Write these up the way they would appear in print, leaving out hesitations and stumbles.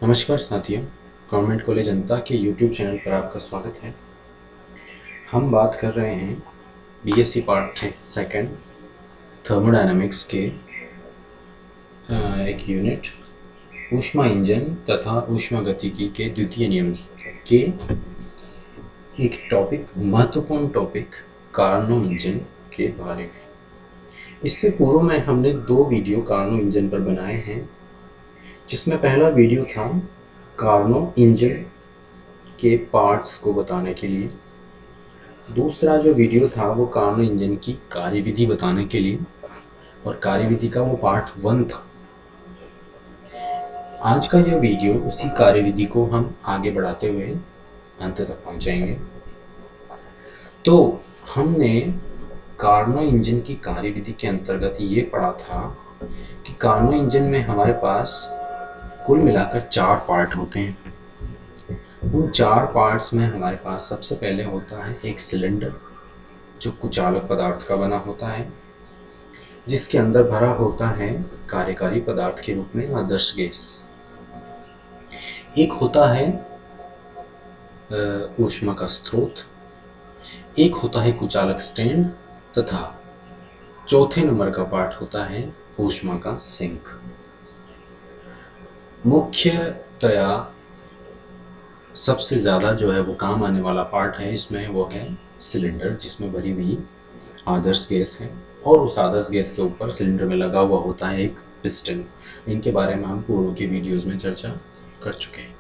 नमस्कार साथियों, government college जनता के यूट्यूब चैनल पर आपका स्वागत है। हम बात कर रहे हैं बीएससी पार्ट सेकंड थर्मोडायनामिक्स के एक यूनिट ऊष्मा इंजन तथा ऊष्मागतिकी के द्वितीय नियम के एक महत्वपूर्ण टॉपिक कार्नो इंजन के बारे में। इससे पूर्व में हमने 2 वीडियो कार्नो इंजन पर बनाए हैं, जिसमें पहला वीडियो था कार्नो इंजन के पार्ट्स को बताने के लिए, दूसरा जो वीडियो था वो कार्नो इंजन की कार्यविधि बताने के लिए, और कार्यविधि का वो पार्ट 1 था। आज का यह वीडियो उसी कार्यविधि को हम आगे बढ़ाते हुए अंत तक पहुंचाएंगे। तो हमने कार्नो इंजन की कार्यविधि के अंतर्गत ये पढ़ा था कि कार्नो इंजन में हमारे पास कुल मिलाकर 4 पार्ट होते हैं। उन 4 पार्ट्स में हमारे पास सबसे पहले होता है एक सिलेंडर, जो कुचालक पदार्थ का बना होता है, जिसके अंदर भरा होता है कार्यकारी पदार्थ के रूप में आदर्श गैस। एक होता है ऊष्मा का स्रोत, एक होता है कुचालक स्टैंड, तथा चौथे नंबर का पार्ट होता है ऊष्मा का सिंक। मुख्यतया सबसे ज़्यादा जो है वो काम आने वाला पार्ट है इसमें वो है सिलेंडर, जिसमें भरी हुई आदर्श गैस है, और उस आदर्श गैस के ऊपर सिलेंडर में लगा हुआ होता है एक पिस्टन। इनके बारे में हम पूर्व के वीडियोस में चर्चा कर चुके हैं।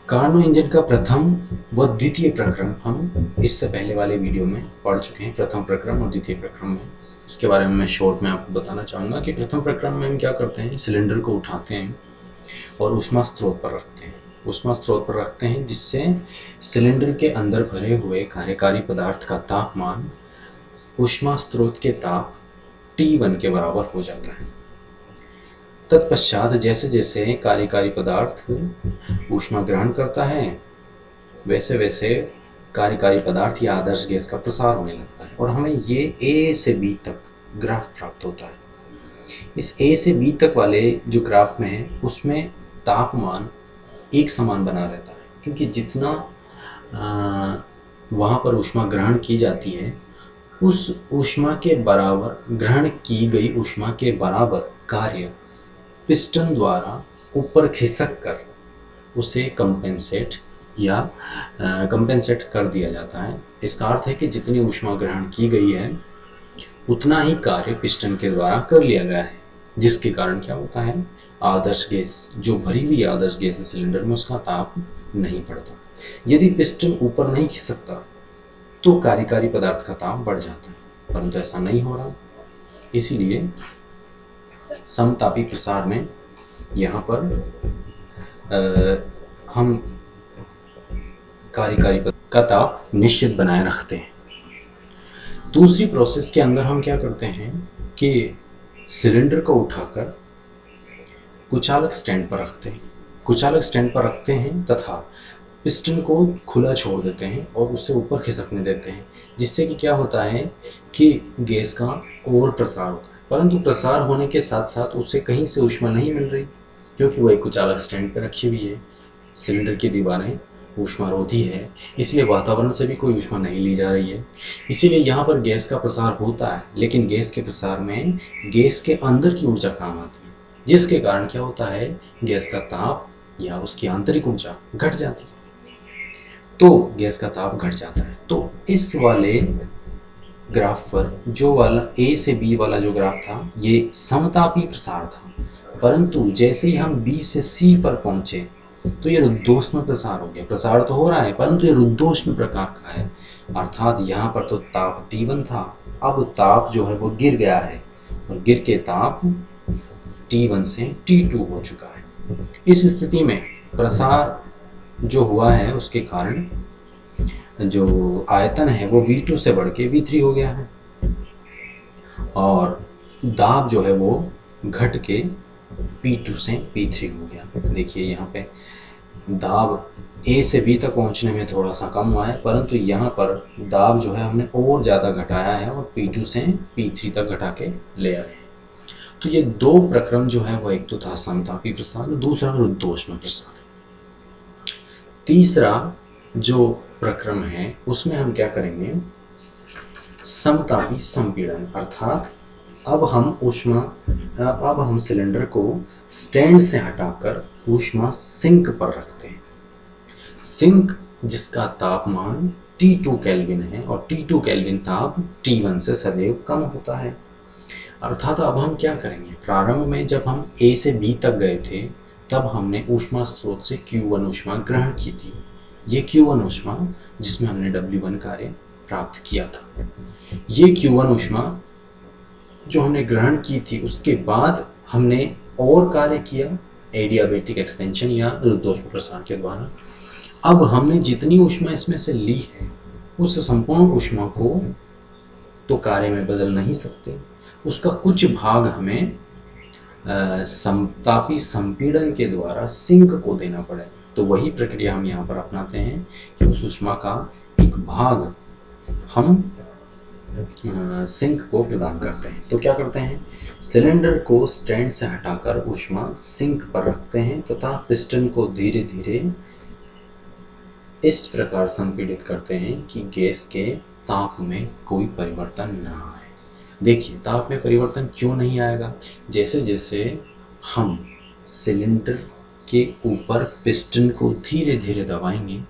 कार्नो इंजन का प्रथम व द्वितीय प्रक्रम हम इससे पहले वाले वीडियो में पढ़ चुके हैं, प्रथम प्रक्रम और द्वितीय प्रक्रम में। इसके बारे में मैं शॉर्ट में आपको बताना चाहूँगा कि प्रथम प्रक्रम में हम क्या करते हैं, सिलेंडर को उठाते हैं और ऊष्मा स्रोत पर रखते हैं। ऊष्मा स्रोत पर रखते हैं जिससे सिलेंडर के अंदर भरे हुए कार्यकारी पदार्थ का तापमान ऊष्मा स्रोत के ताप T1 के बराबर हो जाता है। तत्पश्चात जैसे जैसे कार्यकारी पदार्थ ऊष्मा ग्रहण करता है, वैसे वैसे कार्यकारी पदार्थ या आदर्श गैस का प्रसार होने लगता है, और हमें ये A से B तक ग्राफ प्राप्त होता है। इस A से B तक वाले जो ग्राफ में है उसमें तापमान एक समान बना रहता है, क्योंकि जितना वहाँ पर ऊष्मा ग्रहण की जाती है उस ऊष्मा के बराबर, ग्रहण की गई ऊष्मा के बराबर कार्य पिस्टन द्वारा ऊपर खिसक कर उसे कंपेंसेट कर दिया जाता है। इसका अर्थ है कि जितनी ऊष्मा ग्रहण की गई है उतना ही कार्य पिस्टन के द्वारा कर लिया गया है, जिसके कारण क्या होता है, आदर्श गैस, जो भरी हुई आदर्श गैस है सिलेंडर में, उसका ताप नहीं बढ़ता। यदि पिस्टन ऊपर नहीं खिसकता तो कार्यकारी पदार्थ का ताप बढ़ जाता है, परंतु ऐसा नहीं हो रहा। इसीलिए समतापी प्रसार में यहाँ पर हम कार्यकारी पदार्थ का ताप निश्चित बनाए रखते हैं। दूसरी प्रोसेस के अंदर हम क्या करते हैं कि सिलेंडर को उठाकर कुचालक स्टैंड पर रखते हैं तथा पिस्टन को खुला छोड़ देते हैं और उसे ऊपर खिसकने देते हैं, जिससे कि क्या होता है कि गैस का और प्रसार होता है। परंतु प्रसार होने के साथ साथ उसे कहीं से ऊष्मा नहीं मिल रही, क्योंकि वह एक कुचालक स्टैंड पर रखी हुई है। सिलेंडर की दीवारें ऊष्मारोधी है, इसलिए वातावरण से भी कोई ऊष्मा नहीं ली जा रही है। इसीलिए यहाँ पर गैस का प्रसार होता है, लेकिन गैस के प्रसार में गैस के अंदर की ऊर्जा काम आती है, जिसके कारण क्या होता है, गैस का ताप या उसकी आंतरिक ऊर्जा घट जाती है, तो गैस का ताप घट जाता है। तो इस वाले ग्राफ पर जो वाला A से B वाला जो ग्राफ था, ये समतापी प्रसार था, परंतु जैसे ही हम B से C पर पहुंचे तो ये रुद्धोष्म प्रसार हो गया। प्रसार तो हो रहा है परंतु ये रुद्धोष्म प्रकार का है, अर्थात यहाँ पर तो ताप T1 था, अब ताप जो है वो गिर गया है, और गिर के ताप T1 से T2 हो चुका है। इस स्थिति में प्रसार जो हुआ है उसके कारण जो आयतन है वो V2 से बढ़ के V3 हो गया है, और दाब जो है वो घट के P2 से P3 हो गया। देखिए यहाँ पे दाब A से B तक पहुँचने में थोड़ा सा कम हुआ है, परंतु यहाँ पर दाब जो है हमने और ज़्यादा घटाया है और P2 से P3 तक घटा के ले आए हैं। तो ये दो प्रक्रम जो है वो एक तो था समतापी प्रसार, दूसरा रुद्धोष्म प्रसार। तीसरा जो प्रक्रम है उसमें हम क्या करेंगे, समतापी संपीड़न, अर्थात अब हम सिलेंडर को स्टैंड से हटाकर ऊष्मा सिंक पर रखते हैं। सिंक जिसका तापमान T2 केल्विन है और T2 केल्विन ताप T1 से सदैव कम होता है। अर्थात अब हम क्या करेंगे, प्रारंभ में जब हम A से B तक गए थे तब हमने ऊष्मा स्रोत से Q1 ऊष्मा ग्रहण की थी। ये Q1 ऊष्मा जिसमें हमने W1 कार्य प्राप्त किया था, ये Q1 ऊष्मा जो हमने ग्रहण की थी उसके बाद हमने और कार्य किया एडियाबेटिक एक्सपेंशन या रुद्धोष्म प्रसार के द्वारा। अब हमने जितनी ऊष्मा इसमें से ली है उस संपूर्ण ऊष्मा को तो कार्य में बदल नहीं सकते, उसका कुछ भाग हमें समतापी संपीड़न के द्वारा सिंक को देना पड़ेगा। तो वही प्रक्रिया हम यहाँ पर अपनाते हैं कि उस ऊष्मा का एक भाग हम सिंक को प्रदान करते हैं। तो क्या करते हैं, सिलेंडर को स्टैंड से हटाकर ऊष्मा सिंक पर रखते हैं तथा पिस्टन को धीरे धीरे इस प्रकार संपीड़ित करते हैं कि गैस के ताप में कोई परिवर्तन न आए। देखिए ताप में परिवर्तन क्यों नहीं आएगा, जैसे जैसे हम सिलेंडर के ऊपर पिस्टन को धीरे धीरे दबाएंगे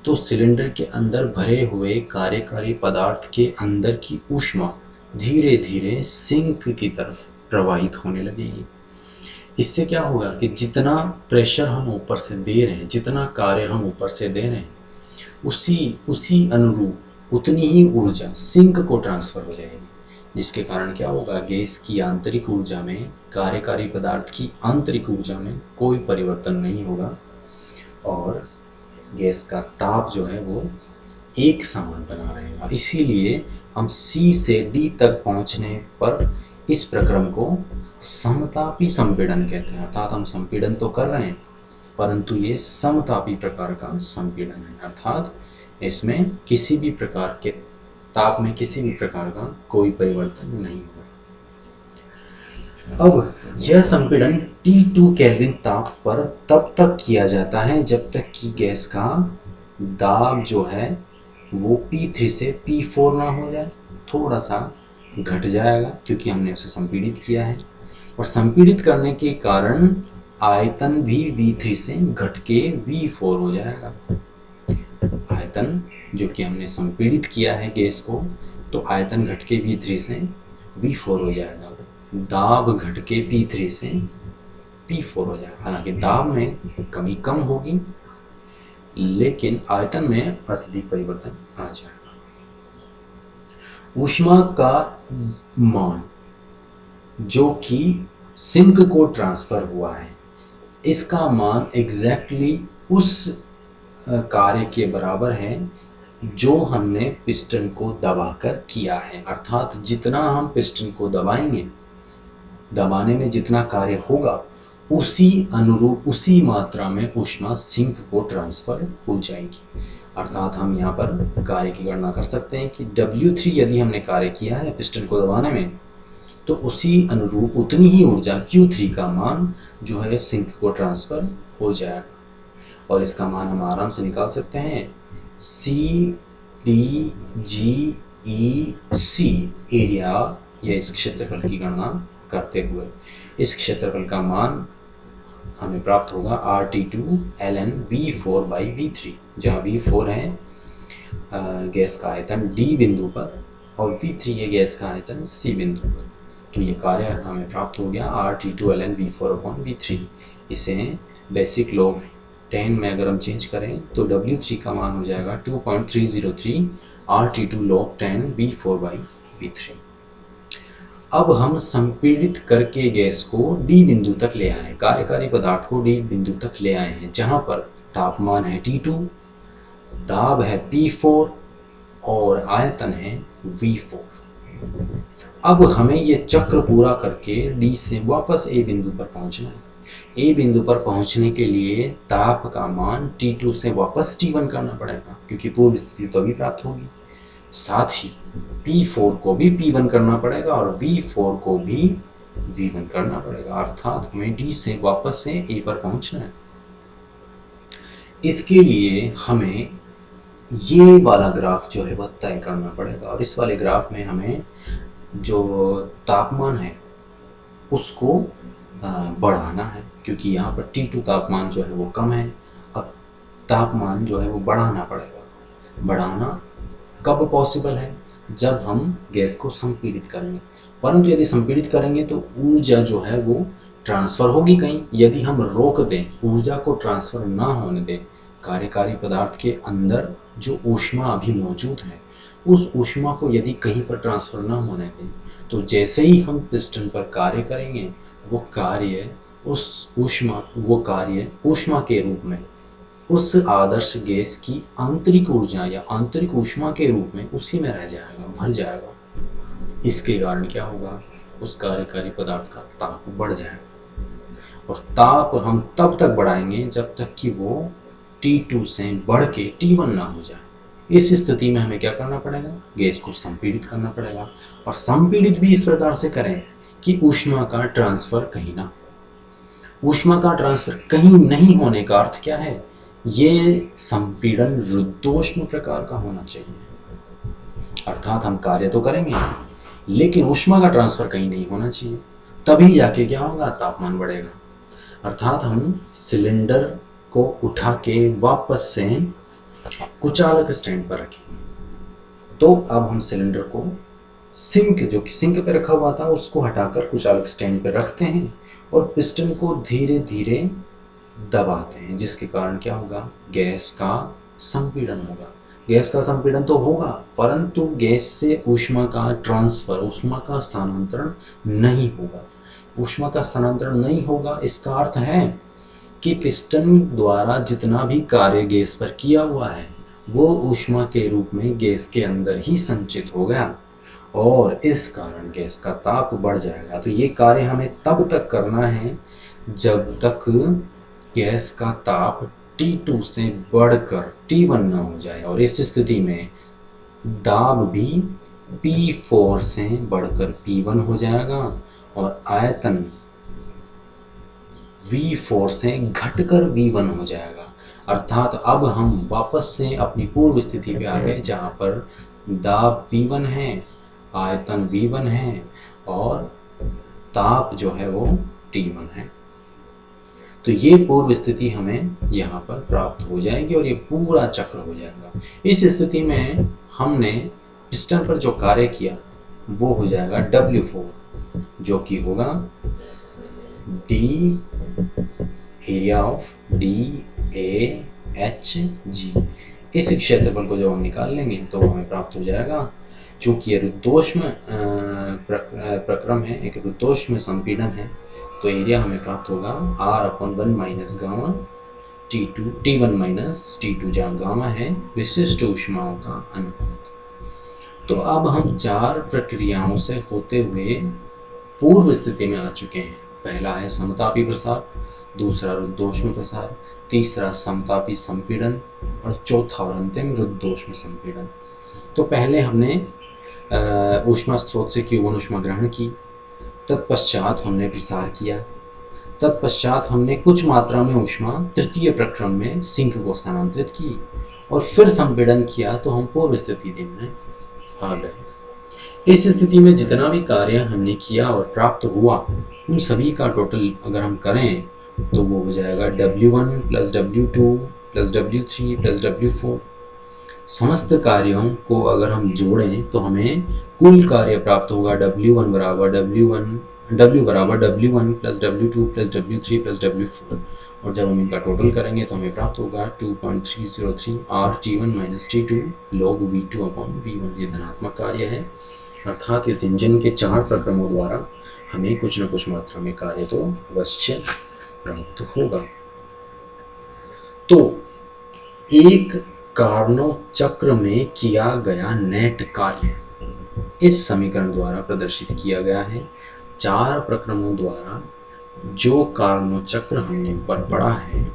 तो सिलेंडर के अंदर भरे हुए कार्यकारी पदार्थ के अंदर की ऊष्मा धीरे धीरे सिंक की तरफ प्रवाहित होने लगेगी। इससे क्या होगा कि जितना प्रेशर हम ऊपर से दे रहे हैं, जितना कार्य हम ऊपर से दे रहे हैं, उसी अनुरूप उतनी ही ऊर्जा सिंक को ट्रांसफर हो जाएगी, जिसके कारण क्या होगा, गैस की आंतरिक ऊर्जा में, कार्यकारी पदार्थ की आंतरिक ऊर्जा में कोई परिवर्तन नहीं होगा और गैस का ताप जो है वो एक समान बना रहेगा। इसीलिए हम C से D तक पहुंचने पर इस प्रक्रम को समतापी संपीड़न कहते हैं। अर्थात हम संपीड़न तो कर रहे हैं परंतु ये समतापी प्रकार का संपीड़न है, अर्थात इसमें किसी भी प्रकार के ताप में किसी भी प्रकार का कोई परिवर्तन नहीं हुआ। अब यह संपीड़न T2 केल्विन ताप पर तब तक किया जाता है जब तक कि गैस का दाब जो है वो P3 से P4 ना हो जाए। थोड़ा सा घट जाएगा क्योंकि हमने उसे संपीड़ित किया है और संपीड़ित करने के कारण आयतन भी V3 से घट के V4 हो जाएगा। आयतन जो कि हमने संपीड़ित किया है गैस को, तो आयतन घट के V3 से V4 हो जाएगा, दाब घट के P3 से P4 हो जाएगा। हालांकि दाब में कमी कम होगी लेकिन आयतन में अत्यधिक परिवर्तन आ जाएगा। ऊष्मा का मान जो कि सिंक को ट्रांसफर हुआ है, इसका मान एग्जैक्टली उस कार्य के बराबर है जो हमने पिस्टन को दबाकर किया है। अर्थात जितना हम पिस्टन को दबाएंगे, दबाने में जितना कार्य होगा उसी अनुरूप उसी मात्रा में ऊष्मा सिंक को ट्रांसफर हो जाएगी। अर्थात हम यहाँ पर कार्य की गणना कर सकते हैं कि W3 यदि हमने कार्य किया है पिस्टन को दबाने में तो उसी अनुरूप उतनी ही ऊर्जा Q3 का मान जो है सिंक को ट्रांसफर हो जाएगा और इसका मान हम आराम से निकाल सकते हैं। CDGEC एरिया या इस क्षेत्रफल की गणना करते हुए इस क्षेत्रफल का मान हमें प्राप्त होगा RT2 ln V4/V3, जहाँ V4 है गैस का आयतन D बिंदु पर और V3 है गैस का आयतन C बिंदु पर। तो ये कार्य हमें प्राप्त हो गया RT2 ln V4/V3। इसे बेसिक लॉग 10 में अगर हम चेंज करें तो W3 का मान हो जाएगा 2.303 RT2 log 10 V4/V3। अब हम संपीड़ित करके गैस को D बिंदु तक ले आए, कार्यकारी पदार्थ को D बिंदु तक ले आए हैं जहां पर तापमान है T2, दाब है P4 और आयतन है V4। अब हमें ये चक्र पूरा करके D से वापस A बिंदु पर पहुंचना है। A बिंदु पर पहुंचने के लिए ताप का मान T2 से वापस T1 करना पड़ेगा क्योंकि पूर्व स्थिति तो अभी प्राप्त होगी। साथ ही P4 को भी P1 करना पड़ेगा और V4 को भी V1 करना पड़ेगा, अर्थात हमें D से वापस से A पर पहुंचना है। इसके लिए हमें ये वाला ग्राफ जो है वह तय करना पड़ेगा, और इस वाले ग्राफ में हमें जो तापमान है उसको बढ़ाना है, क्योंकि यहाँ पर T2 तापमान जो है वो कम है। अब तापमान जो है वो बढ़ाना पड़ेगा। बढ़ाना कब पॉसिबल है? जब हम गैस को संपीड़ित करेंगे। परंतु यदि संपीड़ित करेंगे तो ऊर्जा जो है वो ट्रांसफ़र होगी कहीं। यदि हम रोक दें, ऊर्जा को ट्रांसफ़र ना होने दें, कार्यकारी पदार्थ के अंदर जो ऊष्मा अभी मौजूद है उस ऊष्मा को यदि कहीं पर ट्रांसफ़र ना होने दें, तो जैसे ही हम पिस्टन पर कार्य करेंगे वो कार्य ऊष्मा के रूप में उस आदर्श गैस की आंतरिक ऊर्जा या आंतरिक ऊष्मा के रूप में उसी में रह जाएगा, भर जाएगा। इसके कारण क्या होगा? उस कार्यकारी पदार्थ का ताप बढ़ जाएगा, और ताप हम तब तक बढ़ाएंगे जब तक कि वो T2 से बढ़ के T1 ना हो जाए। इस स्थिति में हमें क्या करना पड़ेगा? गैस को संपीड़ित करना पड़ेगा, और संपीड़ित भी इस प्रकार से करें कि ऊष्मा का ट्रांसफर कहीं ना। ऊष्मा का ट्रांसफर कहीं नहीं होने का अर्थ क्या है? ये संपीड़न रुद्धोष्म प्रकार का होना चाहिए, अर्थात हम कार्य तो करेंगे लेकिन ऊष्मा का ट्रांसफर कहीं नहीं होना चाहिए। तभी जाके क्या होगा? तापमान बढ़ेगा। अर्थात हम सिलेंडर को उठा के वापस से कुचालक स्टैंड पर रखेंगे। तो अब हम सिलेंडर को जो कि सिंक पे रखा हुआ था उसको हटाकर कुचालक स्टैंड पे रखते हैं और पिस्टन को धीरे धीरे दबाते हैं, जिसके कारण क्या होगा? गैस का संपीड़न होगा। गैस का संपीड़न तो होगा, परंतु गैस से ऊष्मा का ट्रांसफर, ऊष्मा का स्थानांतरण नहीं होगा। ऊष्मा का स्थानांतरण नहीं होगा, इसका अर्थ है कि पिस्टन द्वारा जितना भी कार्य गैस पर किया हुआ है वो ऊष्मा के रूप में गैस के अंदर ही संचित हो गया, और इस कारण गैस का ताप बढ़ जाएगा। तो ये कार्य हमें तब तक करना है जब तक गैस का ताप T2 से बढ़कर T1 ना हो जाए, और इस स्थिति में दाब भी P4 से बढ़कर P1 हो जाएगा और आयतन V4 से घटकर V1 हो जाएगा। अर्थात अब हम वापस से अपनी पूर्व स्थिति पे आ गए जहाँ पर दाब P1 है, आयतन V1 है और ताप जो है वो T1 है। तो ये पूर्व स्थिति हमें यहाँ पर प्राप्त हो जाएगी और ये पूरा चक्र हो जाएगा। इस स्थिति में हमने पिस्टन पर जो कार्य किया वो हो जाएगा W4, जो कि होगा D एरिया ऑफ DAHG। इस क्षेत्रफल को जब हम निकाल लेंगे तो हमें प्राप्त हो जाएगा, चूंकि ये रुद्धोष्म प्रक्रम है, एक रुद्धोष्म संपीड़न है, तो एरिया हमें प्राप्त होगा R/1 minus gamma T1 minus T2, जहाँ गामा है विशिष्ट ऊष्माओं का अनुपात। तो अब हम 4 प्रक्रियाओं से होते हुए पूर्व स्थिति में आ चुके हैं। पहला है समतापी प्रसार, दूसरा रुद्धोष्म प्रसार, तीसरा समतापी संपीड़न और चौथा और अंतिम रुद्धोष्म संपीड़न। तो पहले हमने ऊष्मा स्रोत से Q1 ऊष्मा ग्रहण की, तत्पश्चात हमने प्रसार किया, तत्पश्चात हमने कुछ मात्रा में ऊष्मा तृतीय प्रक्रम में सिंक को स्थानांतरित की और फिर संपीड़न किया, तो हम पूर्व स्थिति में आ गए। इस स्थिति में जितना भी कार्य हमने किया और प्राप्त हुआ उन सभी का टोटल अगर हम करें तो वो हो जाएगा W1 plus W2 plus W3 plus W4। समस्त कार्यों को अगर हम जोड़ें तो हमें कुल कार्य प्राप्त होगा W बराबर W1 plus W2 plus W3 plus W4, और जब हम इनका टोटल करेंगे तो हमें प्राप्त होगा 2.303 RT1 minus T2 log V2/V1। ये धनात्मक कार्य है, अर्थात इस इंजन के 4 प्रक्रमों द्वारा हमें कुछ न कुछ मात्रा में कार्य तो अवश्य प्राप्त होगा। तो एक कार्नोट चक्र में किया गया नेट कार्य इस समीकरण द्वारा प्रदर्शित किया गया है। 4 प्रक्रमों द्वारा जो कार्नोट चक्र हमने ऊपर पढ़ा है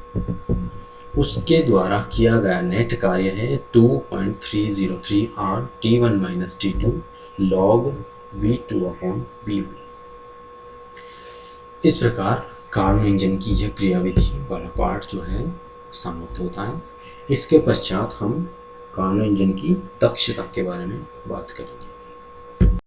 उसके द्वारा किया गया नेट कार्य है 2.303 RT1 minus T2 log V2/V1। इस प्रकार कार्नो इंजन की यह क्रियाविधि वाला पार्ट जो है समाप्त होता है। इसके पश्चात हम कार्नो इंजन की दक्षता के बारे में बात करेंगे।